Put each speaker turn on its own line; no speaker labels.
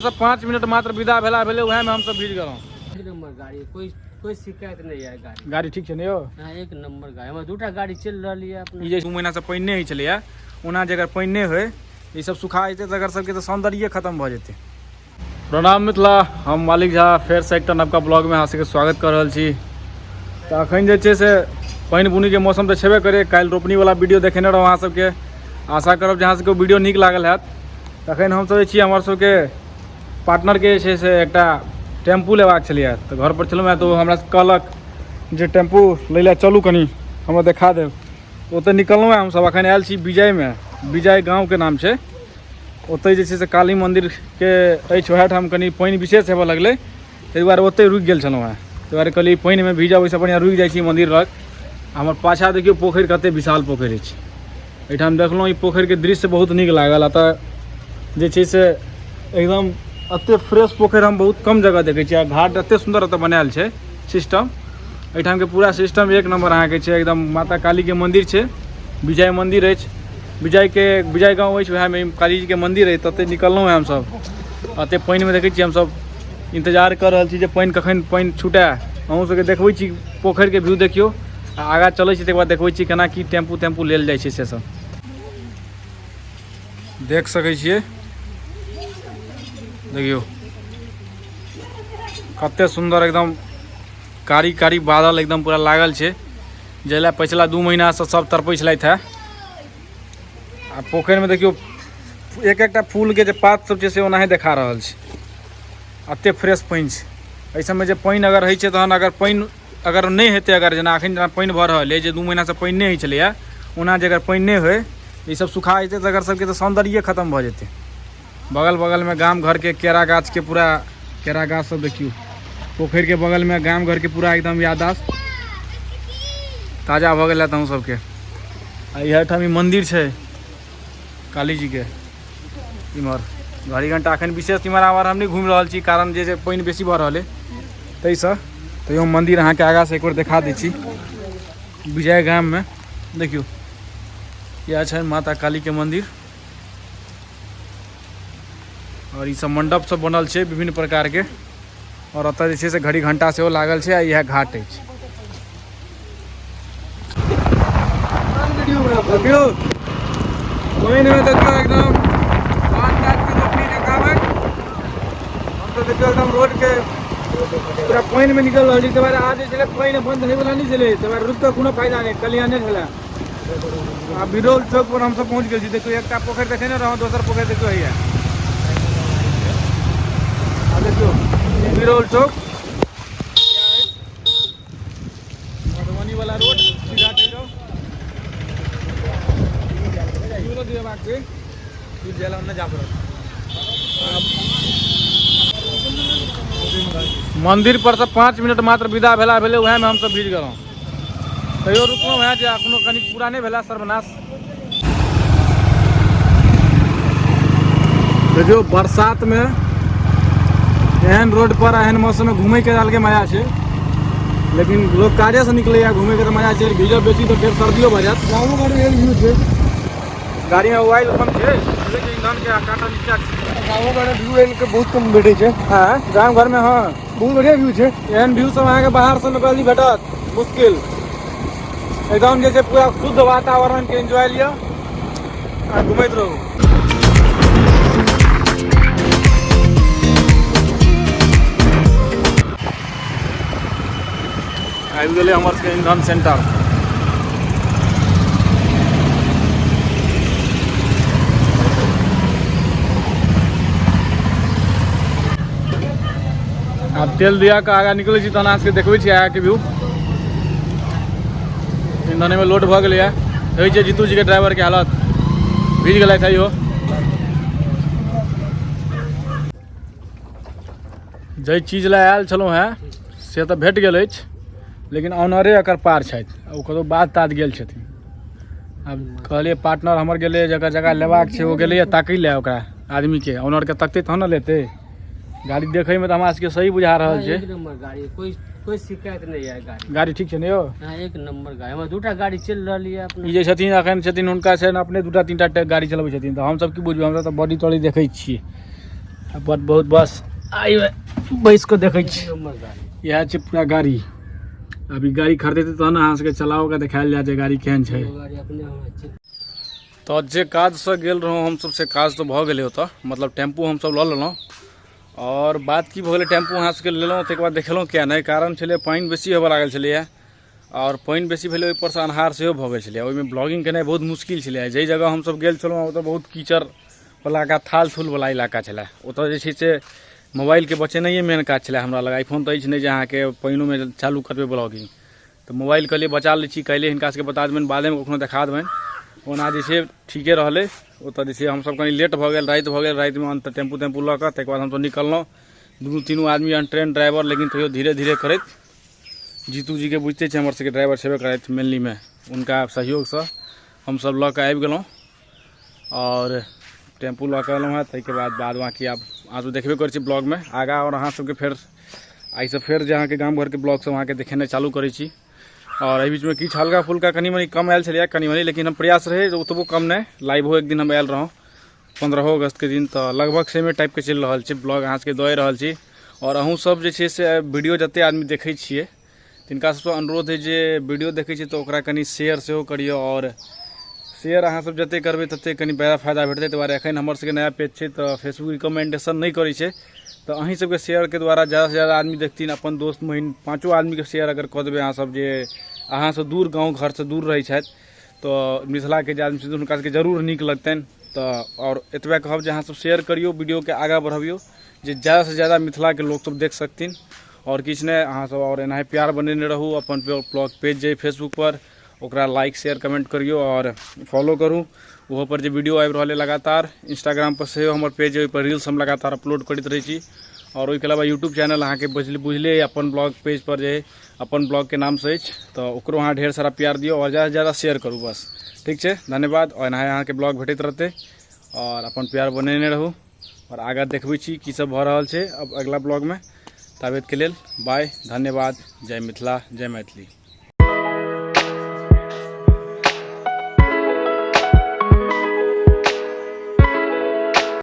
सब 5 मिनट मात्र विदा भेला भेले उहे में हम सब भीज गेलौं।
एक नंबर गाड़ी, कोई शिकायत नहीं है।
गाड़ी ठीक छै ने यो?
हां एक नंबर गाड़ी, हम दूटा गाड़ी चल रहली है अपने।
ई जे 2 महीना से पानी नहीं चले या ओना जे अगर पानी नहीं होय ई सब सुखा जेते त अगर सबके त सौंदर्य खत्म भ जेते। प्रणाम मिथिला, हम मालिक झा फेर से एकटा नवका ब्लॉग में अहाँ सबके स्वागत कर रहल छी। त अखन जे छै से पानी बुनी के मौसम त छेबे करे। काल रोपनी वाला वीडियो देखेने रहौ अहाँ सबके, आशा करब जे अहाँ सबके वीडियो नीक लागल हैत। तखन हम सब जे छी हमर सबके पार्टनर के छै से एकटा टेम्पू लेबाक छलिए तो घर पर छलहुँ तो हमरा कहलक जे टेम्पू लै चलू कनी हमरा देखा देब। ओतऽ निकललहुँ हम सब अखन आयल छी विजय में। विजय गाँव के नाम छै। ओतऽ जे छै से काली मंदिर के अछि वएह ठाम कनी पानि विशेष हेबऽ लगलै, ताहि दुआरे ओतऽ रुकि गेल छलहुँ हेँ। ताहि दुआरे कहलिए पानि में भीजब ओहिसँ बढ़िआँ रुकि जाइ छी मंदिर लग। हमर पाछा देखियौ पोखरि कते विशाल पोखरि अछि। एहिठाम देखलहुँ ई पोखरि के दृश्य बहुत नीक लागल। एतऽ जे छै से एकदम अते फ्रेश पोखरि हम बहुत कम जगह देखै छियै। घाट एते सुंदर एतऽ बनायल छै सिस्टम, एहिठाम के पूरा सिस्टम एक नंबर अहाँके छै। एकदम माता काली के मंदिर छै, विजय मंदिर अछि। विजय गाँव अछि, वएह में काली जी के मंदिर अछि। तते निकललहुँ हैं हमसब। एते पानि में देखै छियै हमसब इंतजार कर रहल छी जे पानि कखन पानि छूटै। अहूँ सबके देखबै छी पोखरि के व्यू देखियौ। आगाँ चलै छी तकर बाद देखबै छी केना की टेम्पू लेल जाइ छै से सब देख सकै छियै। देखियो कते सुंदर एकदम कारी कारी बादल एकदम पूरा लागल छै, जैला पिछला 2 महीना से सब तरपै छलथि है। आ पोखरि में देखियो एक एकटा फूल के जे पात सब छै से ओनाहे देखा रहल छै। अते फ्रेश पानि छै। एहि सबमे जे पानि अगर होइ छै तहन अगर पानि अगर नहीं हेतै, अगर जेना एखन जेना पानि भऽ रहल है जे 2 महीना से पानि नहीं होइ छलैया, ओना जे अगर पानि नहीं होय ई सब सुखा जेतै तऽ अगर सबके तऽ सौंदर्य खत्म भऽ जेतै। बगल में गाम घर के केरा गाछ के पूरा केरा गाछ सब देखियो। पोखरि के बगल में गाम घर के पूरा एकदम याददाश्त ताजा भऽ गेल है तहूँ सबके। आ इएह ठाम ई मंदिर छै काली जी के। इम्हर घड़ी घंटा एखन विशेष इम्हर आम्हर हम नहीं घूमि रहल छी, कारण जे पानि बेसी भऽ रहल है ताहिसँ। तैयो मंदिर अहाँके आगाँ से एक बार देखा दै छी। विजय गाम में देखियो यह छै माता काली के मंदिर। और ये सब मंडप सब बनल छै विभिन्न प्रकार के। और अतः जे छै से घड़ी घंटा सेहो लागल छै। यह घाट अछि। देखियो पानि में देखियो एकदम पाँच टाट के रोपनी देखाबैत। हम तो देखियो एकदम रोड के पूरा पानि में निकल रहल छी। तब आज जे पानि बंद होय वाला नहीं छलै, तब रुक के कोनो फायदा नहीं, कल्याणे छलै। आ बिरौल चौक पर हम सब पहुंच गेल छी। देखियो एकटा पोखरि देखेने रहौं, दोसर पोखरि देखियो हैया। देखियो बिरौल चौक मधुबनी वाला रोड सीधा चलि जाओ। मंदिर पर से 5 मिनट मात्र विदा भेला भेले उहे में हम सब भीज गेलौं। तैयो रुकलौं है जे अखनो कनी पूरा नहीं भेला सर्वनाश। देखियो बरसात में एहन रोड पर एहन मौसम में घूमे के अलगे मजा छै। लेकिन लोग काजे से निकले या घूमे के तो मजा छै। भीजब बेसी तो फिर सर्दियों भऽ जायत। गाँव गाड़ी एल व्यू छै, गाड़ी में ऑयल कम छै, ईंधन के काटा नीचा छै। गाँव गाड़ी व्यू एल के बहुत कम भेटै छै। हां गांव घर में हां बहुत बढ़िया व्यू छै। एहन व्यू सब अहाँ के बाहर से निकलनी भेटत मुश्किल। एकदम जे छै पूरा शुद्ध वातावरण के एंजॉय लिया आ घुमैत रहू। आबि गेलै हमर सबके ईंधन सेंटर। आब तेल दिया के आगाँ निकलै छी तहन अहाँ सबके देखबै छी आगाँ के व्यू। ईंधने में लोड भऽ गेलै है। कहै छै जीतू जी के ड्राइवर के हालत भीज गेलथि है इहो। जे चीज ला आयल छलहुँ हैं से तऽ भेट गेल अछि, लेकिन ऑनरे एकर पार छथि। ओ कतौ बात तात गेल छथिन। अब कहलिए पार्टनर हमर गेलै जकर जगह लेबाक छै, ओ गेलै ताकै ले ओकरा आदमी के। ऑनर के तकते तहन न लेतै। गाड़ी देखै में तऽ हमरा सबके सही बुझा रहल छै।
एक नंबर गाड़ी, कोई शिकायत नहीं है।
गाड़ी ठीक छै ने यो?
हां एक नंबर गाड़ी, हम दूटा गाड़ी चल रहली है अपने।
ई जे छथिन एखन छथिन हुनका छै अपने 2-3टा गाड़ी चलबै छथिन। तऽ हम सब की बुझबै, हम सब तऽ बॉडी तॉडी देखै छियै। अपन बहुत बस आई बैस को देखे
नंबर गाड़ी
यह पूरा गाड़ी अभी गाड़ी खरीदते तो ना अहाँ सबके चलाओ के देखायल जाए गाड़ी केहन छै।
गाड़ी अपने वहाँ छै।
तो जे काज से गेल रहूँ हम सब से काज तो भ गेलै ओतऽ मतलब टेम्पू हम सब लऽ लेलहुँ और बात की भऽ गेलै टेम्पू अहाँ सबके लेलहुँ ताहिके बाद देखलहुँ किया नहि कारण छलै पानि बेसी होबऽ लागल छलैए और पानि बेसी भेलै ओहिपर से अन्हार सेहो भऽ गेल छलै ओहिमे ब्लॉगिंग केनाइ बहुत मुश्किल छलै। जाहि जगह हमसब गेल छलहुँ ओतऽ बहुत कीचड़ वाला का थाल थूल वाला इलाका छलै ओतऽ जे छै से मोबाइलके बचेनाइए मेन काज छलै हमरा लग। आईफोन तऽ अछि नहि जे अहाँके पानिओमे चालू करबै ब्लॉगिंग तऽ मोबाइल कहलिए बचा लै छी काल्हि हिनका सबके बता देबनि बादेमे कखनो देखा देबनि। ओना जे छै ठीके रहलै ओतऽ जे छै हमसब कनि लेट भऽ गेल राति भऽ गेल रातिमे अंत टेम्पू लऽ कऽ ताहिके बाद हमसब निकललहुँ दुनू तीनू आदमी अनट्रेन ड्राइवर लेकिन तैयो धीरे धीरे करैत जीतू जी के बुझते छै हमर सबके ड्राइवर छेबे करैत मेनली में उनका सहयोगसँ हमसब लऽ कऽ आबि गेलहुँ और टेम्पू लऽ कऽ एलहुँ। ताहिके बाद बाकी आब अहाँ सब देखबे करै छी ब्लॉगमे आगाँ और अहाँ सबके फेर आइसँ फेर जे अहाँके गाम घरके ब्लॉग सब अहाँके देखेनाइ चालू करै छी। और एहि बीचमे किछु हल्का फुल्का कनि मनि कम आयल छलै कनि मनि लेकिन हम प्रयास रहै ओतबो कम नहि लाइवो एक दिन हम आयल रहौँ 15 अगस्तके दिन तऽ लगभग सेमे टाइपके चलि रहल छै ब्लॉग अहाँ सबके दऽ रहल छी। और अहूँ सब जे छै से वीडियो जतेक आदमी देखै छियै तिनका सबसँ अनुरोध है जे वीडियो देखै छियै तऽ ओकरा कनि शेयर सेहो करियौ और शेयर अहाँ सब जतेक करबै ततेक कनि बड़ा फायदा भेटतै। ताहि दुआरे एखन हमर सबके नया पेज छै तऽ फेसबुक रिकमेंडेशन नहीं करै छै तो अहीं सबके शेयर के द्वारा ज़्यादा से ज़्यादा आदमी देखथिन अपन दोस्त महिम 5 आदमी के शेयर अगर कऽ देबै अहाँ सब जे अहाँ से दूर गाँव घर से दूर रहै छथि तो मिथिला के जे आदमी छथिन हुनका सबके जरूर नीक लगतनि। तऽ और एतबे कहब जे अहाँ सब शेयर करियौ वीडियो के आगाँ बढ़बियौ जे ज़्यादा से ज़्यादा मिथिला के लोग सब देख सकथिन। और किछु नहि अहाँ सब और एनाहे प्यार बनेने रहू अपन ब्लॉग पेज जे फेसबुक पर ओकरा लाइक शेयर कमेंट करियो और फॉलो करूँ वहाँ पर जो वीडियो आबि रहल है लगातार इंस्टाग्राम पर से हमर पेज है पर रील्स हम लगातार अपलोड करते रहे छी। और ओहिके अलावा यूट्यूब चैनल अहाँ के बुझले अपन ब्लॉग पेज पर जे अपन ब्लॉग के नाम से तो ओकरो अहाँ ढेर सारा प्यार दियो और ज़्यादा से ज़्यादा शेयर करूँ बस ठीक है। धन्यवाद और एनाहे अहाँ के ब्लॉग भेटैत रहते और अपन प्यार बनेने रहू और आगाँ देखबै छी की सब भऽ रहल छै अब अगला ब्लॉग में। ताबत के लेल बाय धन्यवाद जय मिथिला जय मैथिली।